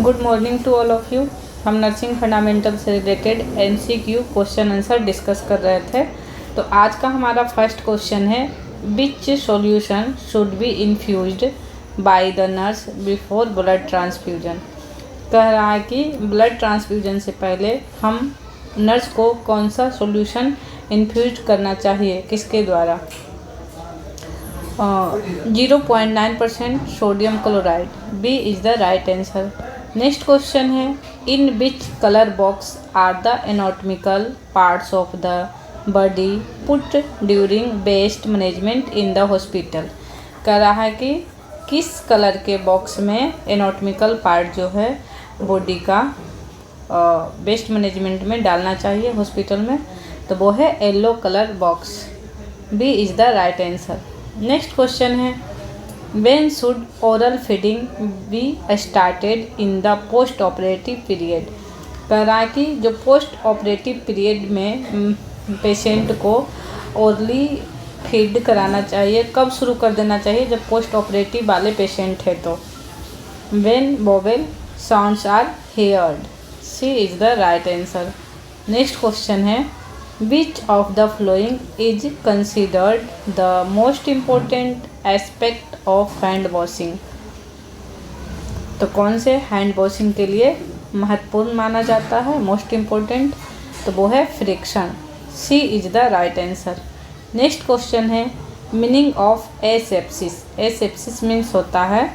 Good morning to all of you. हम nursing fundamental से related MCQ question answer discuss कर रहे थे। तो आज का हमारा फर्स्ट क्वेश्चन है, which solution should be infused by the nurse before blood transfusion. कह रहा है कि ब्लड ट्रांसफ्यूजन से पहले हम नर्स को कौन सा सॉल्यूशन इन्फ्यूज करना चाहिए, किसके द्वारा। 0.9% sodium chloride, B is the right answer. Next question है, in which colour box are the anatomical parts of the body put during waste management in the hospital. कह रहा है कि किस कलर के बॉक्स में एनाटॉमिकल पार्ट जो है बॉडी का वेस्ट मैनेजमेंट में डालना चाहिए हॉस्पिटल में, तो वो है yellow colour box, B is the right answer. Next question है, when should oral feeding be started in the post operative period. कह रहा है कि जो पोस्ट ऑपरेटिव पीरियड में पेशेंट को ओरली फीड कराना चाहिए, कब शुरू कर देना चाहिए, जब पोस्ट ऑपरेटिव वाले पेशेंट है तो। When vowel sounds are heard, C is the right answer. Next question है, which of the following is considered the most important aspect of hand washing। तो कौन से हैंड वॉशिंग के लिए महत्वपूर्ण माना जाता है, मोस्ट इम्पोर्टेंट, तो वो है friction, C is the right answer. Next question है, meaning of asepsis. Asepsis means होता है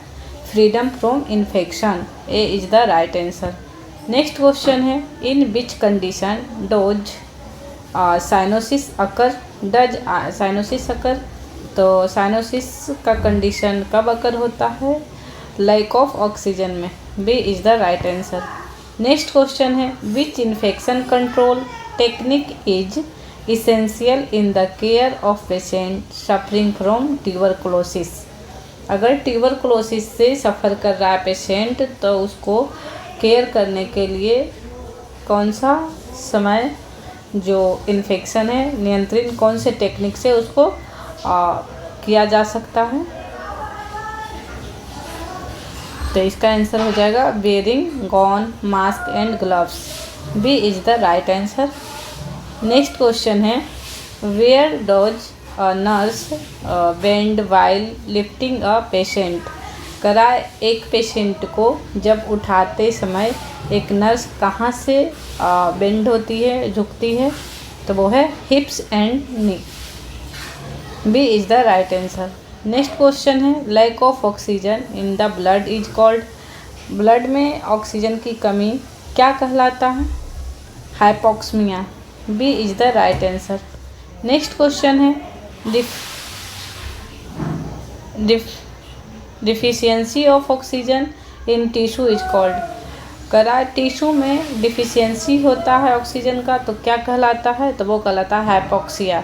freedom from infection, A is the right answer. Next question है, in which condition does cyanosis occur, does cyanosis occur. तो cyanosis का condition कब occur होता है, lack of oxygen में, B is the right answer. Next question है, which infection control technique is essential in the care of patient suffering from tuberculosis. अगर tuberculosis से सफ़र कर रहा है पेशेंट, तो उसको केयर करने के लिए कौन सा समय जो इन्फेक्शन है नियंत्रण कौन से टेक्निक से उसको किया जा सकता है, तो इसका आंसर हो जाएगा wearing gown mask and gloves, B is the right answer. Next question है, where does a nurse bend while lifting a patient. करा एक पेशेंट को जब उठाते समय एक नर्स कहाँ से बेंड होती है, झुकती है, तो वो है hips and knee, B is the right answer. Next question है, lack of oxygen in the blood is called. Blood में ऑक्सीजन की कमी क्या कहलाता है, hypoxemia, B is the right answer. Next question है, deficiency of oxygen in tissue is called. करा tissue में डिफिशियंसी होता है ऑक्सीजन का, तो क्या कहलाता है, तो वो कहलाता है hypoxia,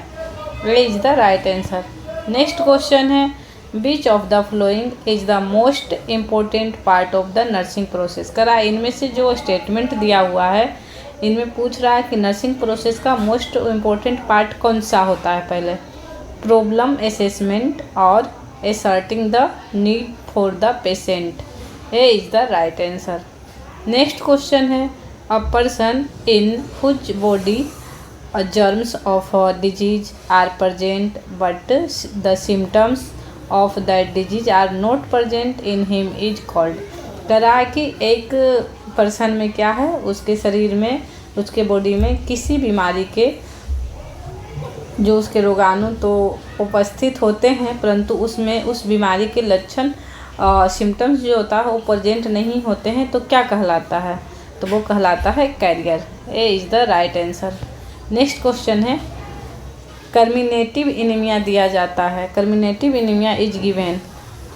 A is the right answer. Next question है, which of the following is the most important part of the nursing process. करा इनमें से जो स्टेटमेंट दिया हुआ है, इनमें पूछ रहा है कि नर्सिंग प्रोसेस का मोस्ट इम्पोर्टेंट पार्ट कौन सा होता है। पहले प्रॉब्लम असेसमेंट और asserting the need for the patient, A is the right answer। Next question है, a person in whose body germs of a disease are present but the symptoms of that disease are not present in him is called। कह रहा है कि एक person में क्या है, उसके शरीर में, उसके बॉडी में किसी बीमारी के जो उसके रोगाणु तो उपस्थित होते हैं, परंतु उसमें उस बीमारी के लक्षण सिम्टम्स जो होता है वो प्रेजेंट नहीं होते हैं, तो क्या कहलाता है, तो वो कहलाता है carrier, A is the right answer. Next question है, कर्मिनेटिव एनीमिया दिया जाता है। कर्मिनेटिव एनीमिया इज गिवन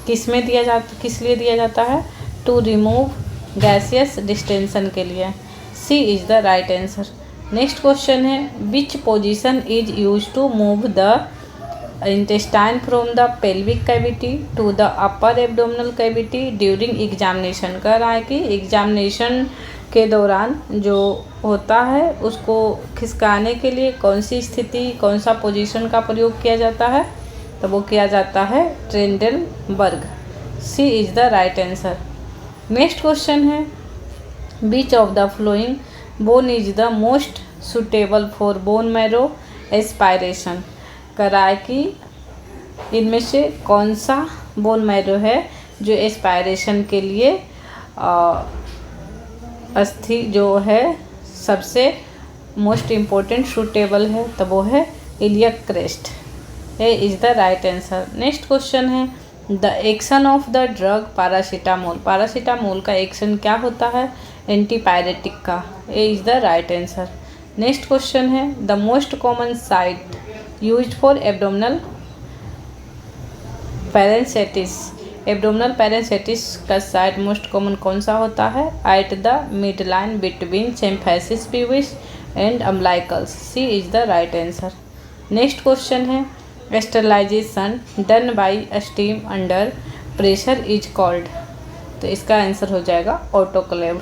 किस में दिया जाता, किस लिए दिया जाता है, टू रिमूव गैसियस डिस्टेंशन के लिए, C is the right answer. Next question है, which position is use to move the intestine from the pelvic cavity to the upper abdominal cavity during examination. कह रहा है कि एग्जामिनेशन के दौरान जो होता है उसको खिसकाने के लिए कौन सी स्थिति, कौन सा पोजीशन का प्रयोग किया जाता है, तो वो किया जाता है Trendelenburg, C is the right answer. Next question है, Which of the following bone is the most suitable for bone marrow aspiration? कराए कि इनमें से कौन सा बोन मैरो है जो एस्पायरेशन के लिए अस्थि जो है सबसे मोस्ट इम्पोर्टेंट सूटेबल है, तो वो है iliac crest. A is the right answer. Next question है the action of the drug paracetamol. Paracetamol का एक्शन क्या होता है? एंटीपायरेटिक का। A is the right answer. Next question है the most common site used for abdominal paracentesis. Abdominal paracentesis का site most common कौन सा होता है? At the mid line between symphysis pubis and umbilicus. C is the right answer. Next question है sterilisation done by steam under pressure is called. तो इसका answer हो जाएगा autoclave,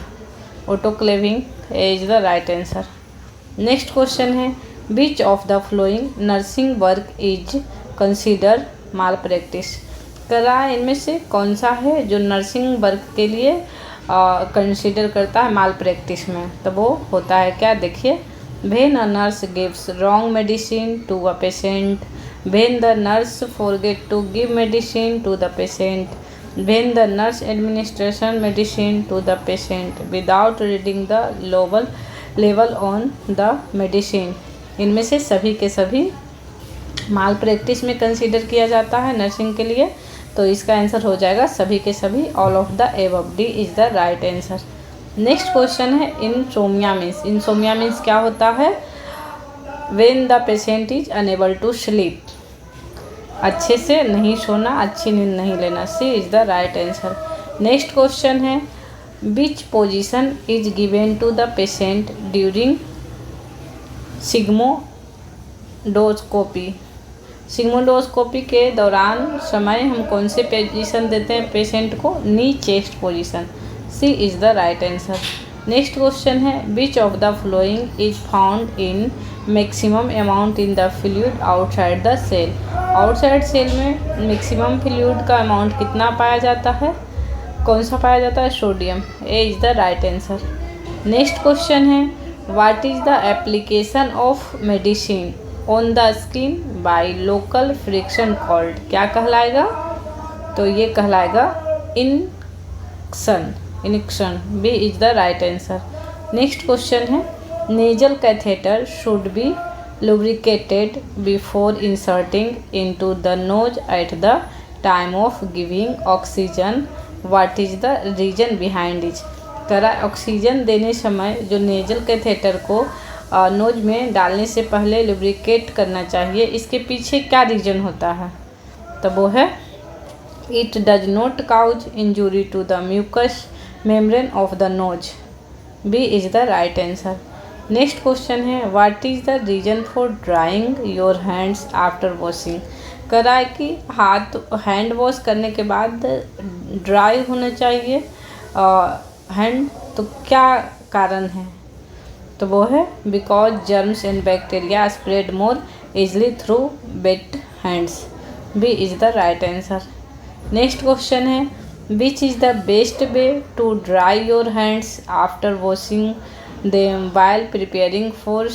autoclaving is the right answer. Next question है which of the following nursing work is consider malpractice. करा इनमें से कौन सा है जो नर्सिंग वर्क के लिए कंसीडर करता है माल प्रैक्टिस में? तो वो होता है क्या? देखिए, when a nurse gives wrong medicine to a patient, when the nurse forget to give medicine to the patient, when the nurse administration medicine to the patient without reading the label on the medicine। इनमें से सभी के सभी माल practice में consider किया जाता है nursing के लिए, तो इसका आंसर हो जाएगा सभी के सभी, all of the above. D is the right answer. Next question है इंसोम्निया मीन्स। इंसोम्निया मीन्स क्या होता है? when the patient is unable to sleep, अच्छे से नहीं सोना, अच्छी नींद नहीं लेना। C is the right answer. Next question है which position is given to the patient during sigmoidoscopy. Sigmoidoscopy के दौरान समय हम कौन से पोजीशन देते हैं पेशेंट को? Knee chest position. C is the right answer. Next question है which of the following is found in maximum amount in the fluid outside the cell. Outside cell में मैक्सिमम फ्लूइड का amount कितना पाया जाता है? कौन सा पाया जाता है? Sodium. A is the right answer. Next question है what is the application of medicine on the skin by local friction called. क्या कहलाएगा? तो ये कहलाएगा inunction. B is the right answer. Next question है nasal catheter should be lubricated before inserting into the nose at the time of giving oxygen. What is the reason behind it? करा oxygen देने समय जो nasal catheter को knows में डालने से पहले लुब्रिकेट करना चाहिए, इसके पीछे क्या रीजन होता है? तो वो है it does not cause injury to the mucous membrane of the nose. B is the right answer. Next question है what is the reason for drying your hands after washing. करा कि हाथ हैंड वॉश करने के बाद dry होना चाहिए hand, तो क्या कारण है? तो वो है because germs and bacteria spread more easily through wet hands. B is the right answer. Next question है which is the best way to dry your hands after washing them while preparing for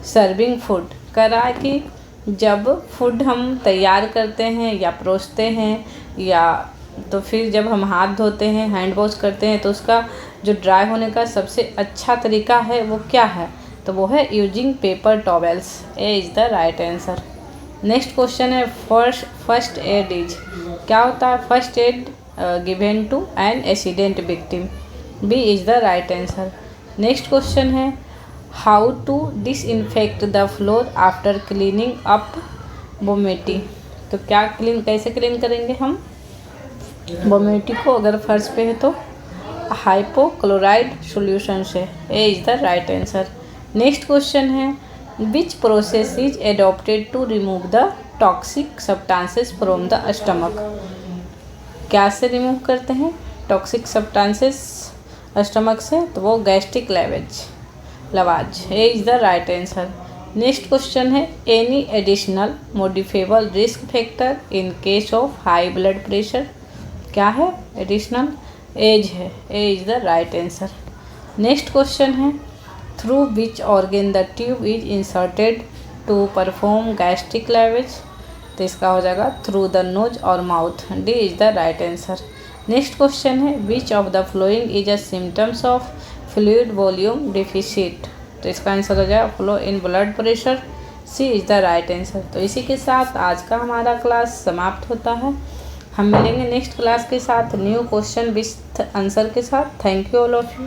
serving food. करा कि जब food हम तैयार करते हैं या परोसते हैं या तो फिर जब हम हाथ धोते हैं, हैंड वॉश करते हैं, तो उसका जो ड्राई होने का सबसे अच्छा तरीका है वो क्या है? तो वो है using paper towels. A is the right answer. Next question है फर्स्ट एड इज। क्या होता है first aid? Given to an accident victim. B is the right answer. Next question है how to disinfect the floor after cleaning up vomit. तो क्या कैसे clean करेंगे हम वोमिटी को अगर फर्श पे है तो? हाइपोक्लोराइड सॉल्यूशन से। A is the right answer. Next question है which process is adopted to remove the toxic substances from the stomach. क्या से रिमूव करते हैं टॉक्सिक सब्सटेंसेस स्टमक से? तो वो gastric lavage. A is the right answer. Next question है any additional modifiable risk factor in case of high blood pressure. क्या है एडिशनल? एज है। A is the right answer. Next question है through which organ the tube is inserted to perform gastric lavage. तो इसका हो जाएगा through the nose और mouth. D is the right answer. Next question है which of the following is a symptoms of fluid volume deficit. तो इसका answer हो जाएगा flow in blood pressure. C is the right answer. तो इसी के साथ आज का हमारा क्लास समाप्त होता है। हम मिलेंगे नेक्स्ट क्लास के साथ न्यू क्वेश्चन विथ आंसर के साथ। Thank you all of you.